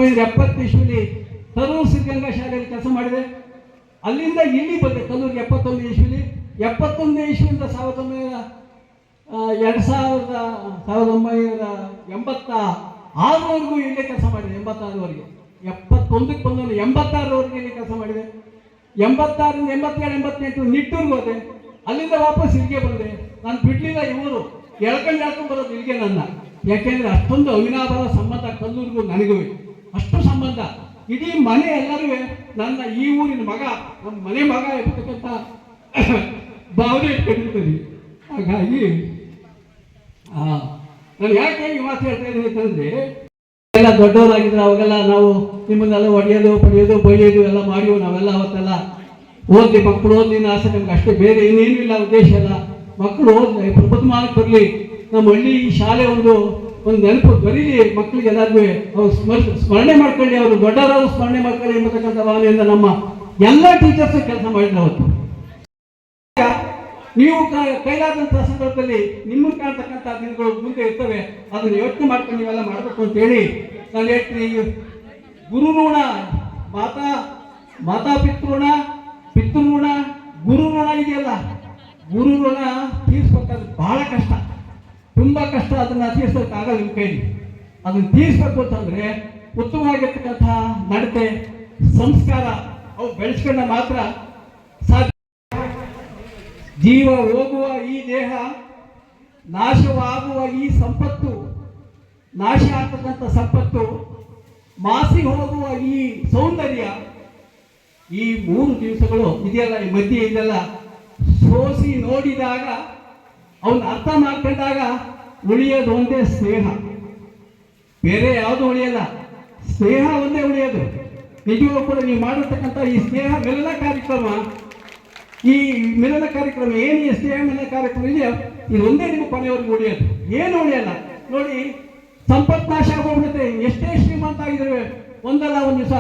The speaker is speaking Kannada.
70 ಇಸ್ವಿಲಿ ತರೂರು ಸಿದ್ಧಗಂಗಾ ಶಾಲೆಯಲ್ಲಿ ಕೆಲಸ ಮಾಡಿದೆ. ಅಲ್ಲಿಂದ ಇಲ್ಲಿ ಬಂದೆ ಕಲ್ಲೂರಿಗೆ 71 ಇಸ್ವಿಲಿ. 71 ಇಸ್ವಿಯಿಂದ 1986ವರೆಗೂ ಇಲ್ಲೇ ಕೆಲಸ ಮಾಡಿದೆ. 86ವರೆಗೆ 71ಕ್ಕೆ ಬಂದು 86ರವರೆಗೆ ಇಲ್ಲಿ ಕೆಲಸ ಮಾಡಿದೆ. 86ರಿಂದ 87, 88 ನಿಟ್ಟೂರ್ಗೆ ಹೋದೆ. ಅಲ್ಲಿಂದ ವಾಪಸ್ ಇಲ್ಲಿಗೆ ಬಂದೆ. ನಾನು ಬಿಡ್ಲಿಲ್ಲ, ಇವರು ಎಳ್ಕೊಂಡು ಬರೋದು ಇಲ್ಲಿಗೆ ನನ್ನ. ಯಾಕೆಂದ್ರೆ ಅಷ್ಟೊಂದು ಅವಿನಾಭಾವ ಸಂಬಂಧ ಕಲ್ಲೂರಿಗೂ ನನಗೂ, ಅಷ್ಟು ಸಂಬಂಧ. ಇಡೀ ಮನೆ ಎಲ್ಲರೂ ನನ್ನ ಈ ಊರಿನ ಮಗ, ನಮ್ಮ ಮನೆ ಮಗ ಇರ್ತಕ್ಕಂಥ ಭಾವನೆ ಇಟ್ಕೊಂಡಿರ್ತೀನಿ. ಹಾಗಾಗಿ ನಾನು ಯಾಕೆ ಈ ಮಾತು ಹೇಳ್ತಾ ಇದ್ದೀನಿ ಅಂತಂದ್ರೆ, ಎಲ್ಲ ದೊಡ್ಡವರಾಗಿದ್ರೆ ಅವಾಗೆಲ್ಲ ನಾವು ನಿಮ್ಮನ್ನೆಲ್ಲ ಹೊಡೆಯೋದು ಪಡೆಯೋದು ಬೈಯೋದು ಎಲ್ಲ ಮಾಡಿವು. ನಾವೆಲ್ಲ ಅವತ್ತೆಲ್ಲ ಓದ್ಲಿ, ಮಕ್ಕಳು ಓದ್ಲಿ ಆಸೆ ನಮ್ಗೆ ಅಷ್ಟೇ, ಬೇರೆ ಏನೇನೂ ಇಲ್ಲ, ಉದ್ದೇಶ ಇಲ್ಲ. ಮಕ್ಕಳು ಓದ್ಲಿ, ಪ್ರಬುದ್ಧಮಾನಕ್ಕೆ ಬರಲಿ, ನಮ್ಮ ಹಳ್ಳಿ ಈ ಶಾಲೆ ಒಂದು ನೆನಪು ಬರೀಲಿ ಮಕ್ಕಳಿಗೆ ಎಲ್ಲರಿಗೂ. ಅವ್ರು ಸ್ಮರಣೆ ಮಾಡ್ಕೊಳ್ಳಿ, ಅವರು ದೊಡ್ಡವರಾದ್ರು ಸ್ಮರಣೆ ಮಾಡ್ಕೊಳ್ಳಿ ಎಂಬತಕ್ಕಂಥ ಭಾವನೆಯಿಂದ ನಮ್ಮ ಎಲ್ಲ ಟೀಚರ್ಸ್ ಕೆಲಸ ಮಾಡಿದ್ರು ಅವತ್ತು. ನೀವು ಕೈಲಾದಂಥ ಸಂದರ್ಭದಲ್ಲಿ ನಿಮ್ಮನ್ನು ಕಾಣ್ತಕ್ಕಂಥ ದಿನಗಳು ಮುಂದೆ ಇರ್ತವೆ, ಅದನ್ನು ಯೋಚನೆ ಮಾಡ್ಕೊಂಡು ನೀವೆಲ್ಲ ಮಾಡಬೇಕು ಅಂತೇಳಿ ನಾನು ಹೇಳ್ತೀನಿ. ಗುರು ಋಣ, ಮಾತಾ ಪಿತೃಋಣ, ಪಿತೃಋಣ, ಗುರು ಋಣ ಇದೆಯಲ್ಲ, ಗುರು ಋಣ ತೀರಿಸ್ಬೇಕಾದ್ರೆ ಬಹಳ ಕಷ್ಟ, ತುಂಬ ಕಷ್ಟ. ಅದನ್ನು ತೀರ್ಸೋಕ್ಕಾಗಲ್ಲ ನಿಮ್ಮ ಕೈಲಿ. ಅದನ್ನು ತೀರಿಸ್ಬೇಕು ಅಂತಂದರೆ ಉತ್ತಮವಾಗಿರ್ತಕ್ಕಂಥ ನಡತೆ, ಸಂಸ್ಕಾರ ಅವು ಬೆಳೆಸ್ಕೊಂಡ ಮಾತ್ರ ಸಾಧ್ಯ. ಜೀವ ಹೋಗುವ ಈ ದೇಹ, ನಾಶವಾಗುವ ಈ ಸಂಪತ್ತು, ನಾಶ ಆಗ್ತಕ್ಕಂಥ ಸಂಪತ್ತು, ಮಾಸಿ ಹೋಗುವ ಈ ಸೌಂದರ್ಯ, ಈ 3 ದಿವಸಗಳು ಇದೆಯಲ್ಲ, ಈ ಮಧ್ಯೆ ಇದೆಲ್ಲ ಸೋಸಿ ನೋಡಿದಾಗ, ಅವನ್ನ ಅರ್ಥ ಮಾಡ್ಕೊಂಡಾಗ ಉಳಿಯೋದು ಒಂದೇ ಸ್ನೇಹ, ಬೇರೆ ಯಾವುದು ಉಳಿಯಲ್ಲ. ಸ್ನೇಹ ಒಂದೇ ಉಳಿಯೋದು. ನಿಜವೂ ಕೂಡ ನೀವು ಮಾಡಿರ್ತಕ್ಕಂಥ ಈ ಸ್ನೇಹ ಮಿಲನ ಕಾರ್ಯಕ್ರಮ, ಈ ಮಿಲನ ಕಾರ್ಯಕ್ರಮ ಏನು, ಈ ಸ್ನೇಹ ಮಿಲನ ಕಾರ್ಯಕ್ರಮ ಇದೆಯೋ, ಇದು ಒಂದೇ ನಿಮ್ಮ ಕೊನೆಯವರೆಗೂ ಉಳಿಯೋದು, ಏನು ಉಳಿಯಲ್ಲ. ನೋಡಿ, ಸಂಪತ್ ನಾಶ ಆಗೋಗ್ಬಿಡುತ್ತೆ. ಎಷ್ಟೇ ಶ್ರೀಮಂತ ಆಗಿದ್ರೆ ಒಂದಲ್ಲ ಒಂದು ದಿವಸ